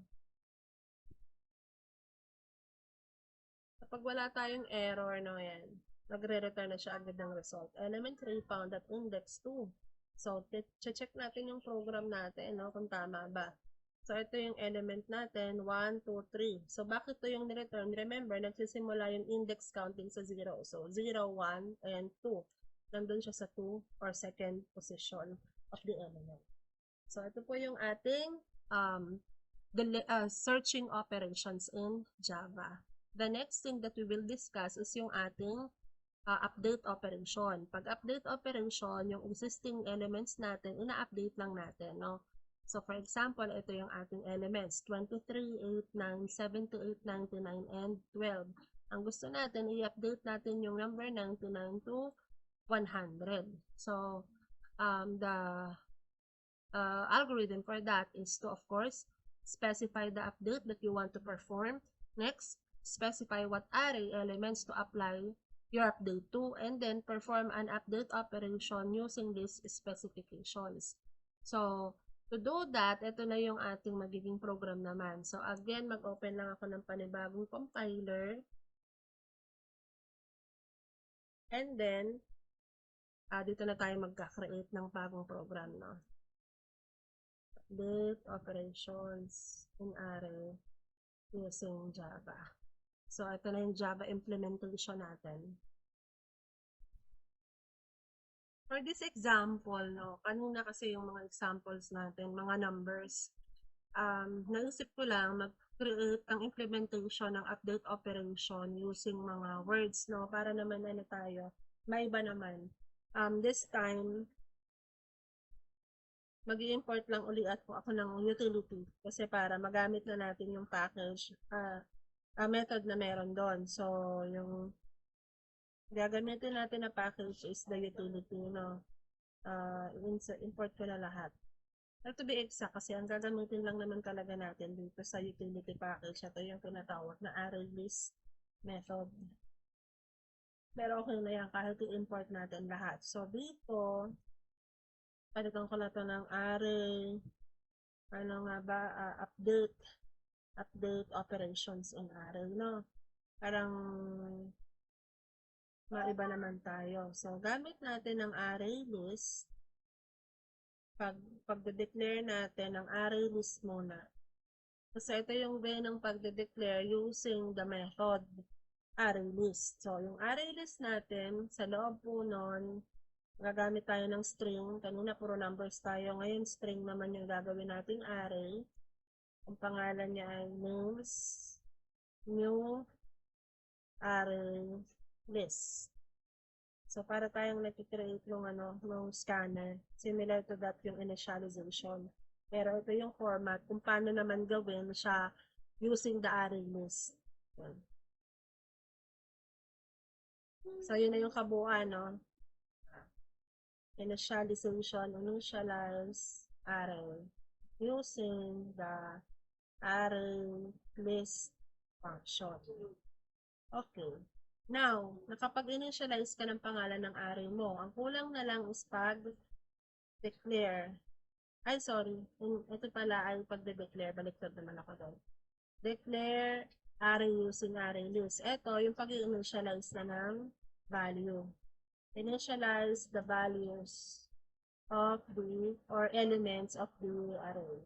Kapag wala tayong error, no, yan, nagre-return na siya agad ng result. Element 3 found at index 2. So, check natin yung program natin, no, kung tama ba. So, ito yung element natin, 1, 2, 3. So, bakit ito yung nireturn? Remember, nagsisimula yung index counting sa 0. So, 0, 1, and 2. Nandun siya sa 2 or second position of the element. So, ito po yung ating searching operations in Java. The next thing that we will discuss is yung ating update operation. Pag update operation, yung existing elements natin, ina-update lang natin, no? So, for example, ito yung ating elements, 23, 8, 9, 78, 99, and 12. Ang gusto natin, i-update natin yung number 99 to 100. So, the algorithm for that is to, of course, specify the update that you want to perform. Next, specify what array elements to apply your update to, and then perform an update operation using these specifications. So, to do that, ito na yung ating magiging program naman. So, again, mag-open lang ako ng panibagong compiler. And then, dito na tayo magka-create ng bagong program, no? Update operations in array using Java. So, ito na yung Java implementation natin. For this example, no, kanina kasi yung mga examples natin, mga numbers, naisip ko lang mag-create ang implementation ng update operation using mga words, no, para naman ano tayo, may iba naman. This time, mag-i-import lang ulit ako ng utility kasi para magamit na natin yung package, method na meron doon. So, yung gagamitin natin na package is the utility, no? Import ko na lahat. But to be exact, kasi ang gagamitin lang naman talaga natin dito sa utility package, ito yung tinatawag na array list method. Pero okay na yan kahit i-import natin lahat. So, dito, palitan ko na to ng array. Ano nga ba? Update operations in array, no? Parang maiba naman tayo. So, gamit natin ang array list. Pag-declare natin ang array list muna. Kasi ito yung way ng pag-declare using the method array list. So, yung array list natin, sa loob po nun, gagamit tayo ng string. Kanina puro numbers tayo. Ngayon, string naman yung gagawin nating array. Ang pangalan niya ay names, new array list. So, para tayong nag-create ng scanner. Similar to that yung initialization. Pero ito yung format kung paano naman gawin siya using the array list. So, yun na yung kabuuan, no? Initialization, initialize array using the array list function. Okay. Now, nakapag-initialize ka ng pangalan ng array mo. Ang kulang na lang is pag-declare. Ay, sorry. Ito pala ay pag-declare. Baliktad naman ako doon. Declare array using array list. Ito, yung pag-initialize na ng value. Initialize the values of the, or elements of the array.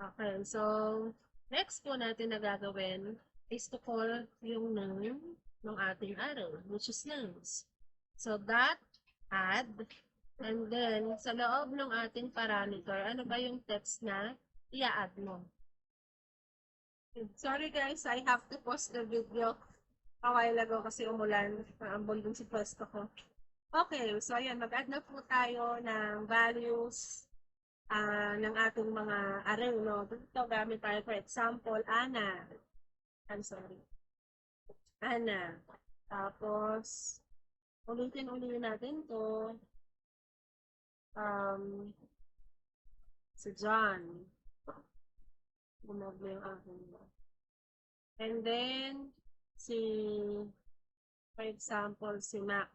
Okay, so, next po natin na gagawin is to call yung name ng ating array, which is names. So, add, and then, sa loob ng ating parameter, ano ba yung text na i-add mo? Sorry guys, I have to pause the video a while ago kasi umulan. Naambol din si pwesto ko. Okay, so ayan, mag-add na po tayo ng values ng ating mga array, no? Dito gamit tayo, for example, Ana. I'm sorry. Ana. Tapos, ulitin natin to. Si John. Bumaglo yung aking. And then, for example, si Max.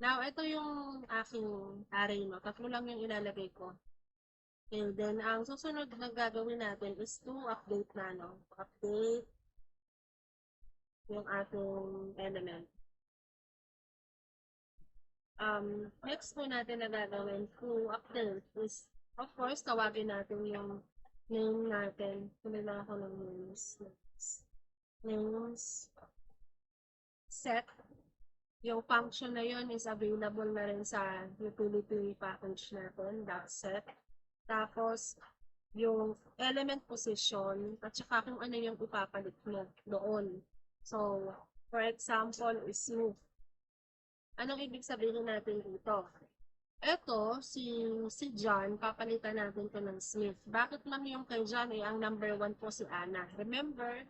Now, ito yung aking array, no? Tatlo lang yung ilalagay ko. And then, ang susunod na gagawin natin is to update na, no? Update yung ating element. Next po natin na gagawin to update is, of course, tawagin natin yung name natin. Kumila ako ng names. Names. Set. Yung function na yun is available na rin sa utility package natin, .set. Tapos, yung element position, at saka kung ano yung ipapalit mo doon. So, for example, is smooth. Anong ibig sabihin natin dito? Ito, si John, papalitan natin ito ng Smith. Bakit man yung kay John ay ang number 1 po si Anna? Remember,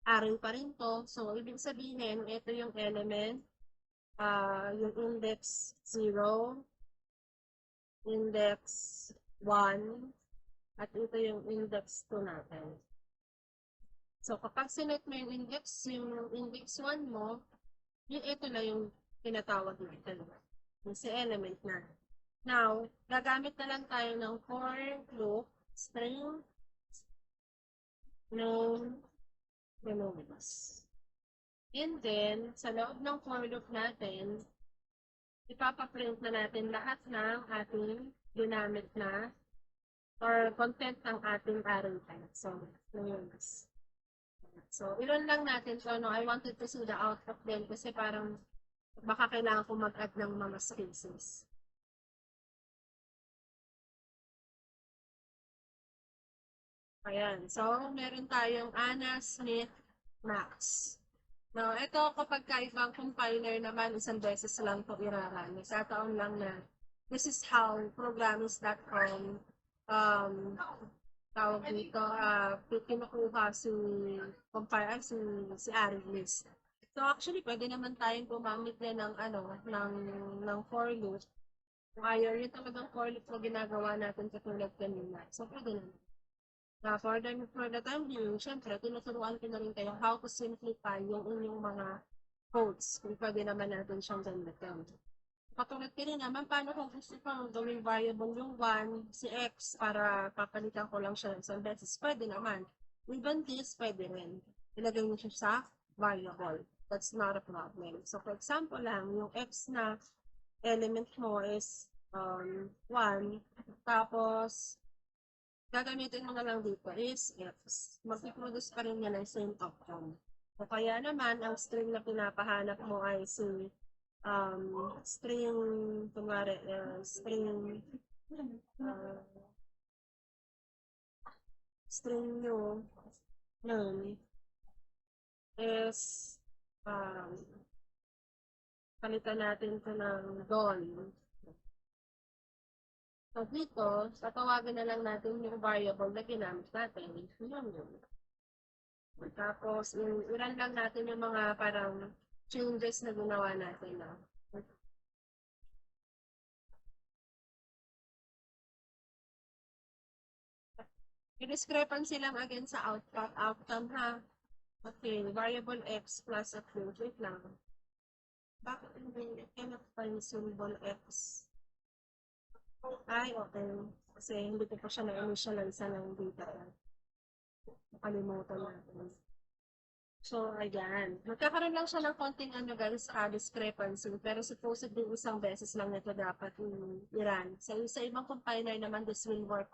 array pa rin to. So, ibig sabihin, ito yung element, yung index 0, index 1, at ito yung index 2 natin. So, kapag select mo yung index 1 mo, ito na yung tinatawag natin. Yung si element na. Now, gagamit na lang tayo ng for loop, string, name, numbers. And then, sa loob ng for loop natin, ipapaprint na natin lahat ng ating ginamit na or content ng ating array type. So, names. So, ilan lang natin. So, no, I wanted to see the output din kasi parang baka kailangan ko mag-add ng mga spaces. Ayan. So, meron tayong Anna, Smith, Max. Now, ito kapag kaibang compiler naman, isang beses lang ito irarun. Sa taon lang na this is how programmers.com tawag dito, kinukuha compile si array list. So, actually, pwede naman tayong gumamit din ng for loop. Kung ayaw yun talagang for loop na ginagawa natin katulad kanina. So, pwede naman. For the time being, syempre, tinuturuan ko na rin kayo how to simplify yung inyong mga codes kung pwede naman natin siyang gamitin. Katulad ko rin naman, paano kung gusto ko gawing variable yung 1, si x, para papalitan ko lang siya ng isang beses. Pwede naman. Even this, pwede rin. Ilagay mo siya sa variable. That's not a problem. So, for example lang, yung x na element mo is 1, tapos gagamitin mo na lang dito is x. Mag-produce pa rin yan ng same outcome. O kaya naman, ang string na pinapahanap mo ay si string, kumari, string nyo nun is palitan natin ito ng don. So, dito, tatawagin na lang natin yung variable na ginamit natin. Yun. Tapos, i-run lang natin yung mga parang changes na ginawa natin. I-discrepancy lang again sa outcome ha. Okay, variable x plus a float. Wait lang. Bakit hindi cannot find symbol x? Ay, okay. Kasi hindi ko pa siya na-initialize ng data. Nakalimutan natin. So, ayan. Magkakaroon lang siya ng konting guys, discrepancy. Pero supposedly, isang beses lang nito dapat i-run. So, sa ibang compiler naman, this will work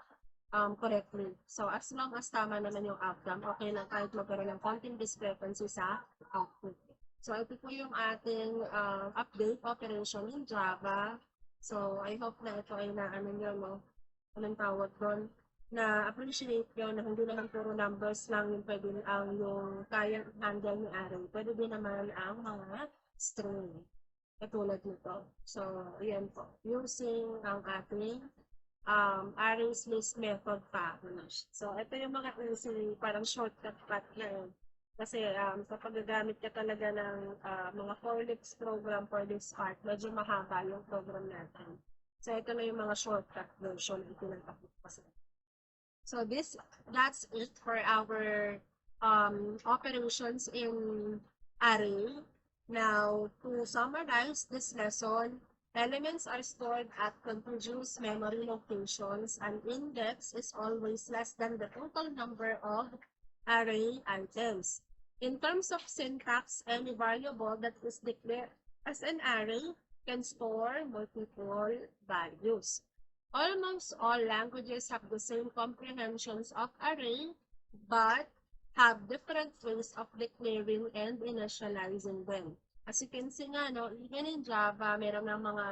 correctly. So, as long as tama naman yung outcome, okay lang kahit magkaroon ng konting discrepancy sa output. So, ito po yung ating update operation in Java. So, I hope na ito ay anong tawag doon, na appreciate nyo na hindi naman puro numbers lang yung pwede yung kayang handle ni array. Pwede din naman ang mga string. Katulad nito. So, ayan po. Using ang ating arrays list method package. So, ito yung mga easy, parang shortcut path na yun. Kasi kapag gagamit ka talaga ng mga for loops program for this part, medyo mahaba yung program natin. So, ito na yung mga shortcut version na itinatapos kasi. So, that's it for our operations in array. Now, to summarize this lesson, elements are stored at contiguous memory locations. An index is always less than the total number of array items. In terms of syntax, any variable that is declared as an array can store multiple values. Almost all languages have the same comprehensions of array, but have different ways of declaring and initializing them. As you can see nga, even in Java, meron ng mga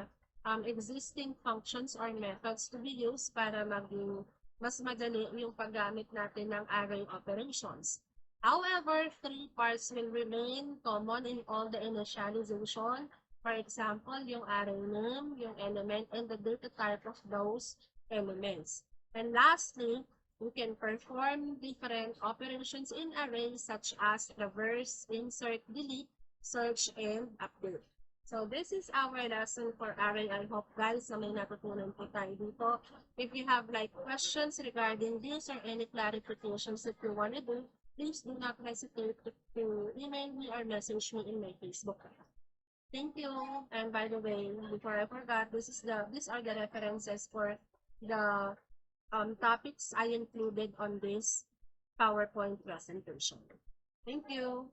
existing functions or methods to be used para maging mas madali yung paggamit natin ng array operations. However, three parts will remain common in all the initialization. For example, yung array name, yung element, and the data type of those elements. And lastly, we can perform different operations in arrays such as traverse, insert, delete, search, and update. So this is our lesson for array. I hope guys na may natutunan po tayo dito. If you have questions regarding this or any clarifications that you want to do, please do not hesitate to email me or message me in my Facebook account. Thank you. And by the way, before I forgot, these are the references for the topics I included on this PowerPoint presentation. Thank you.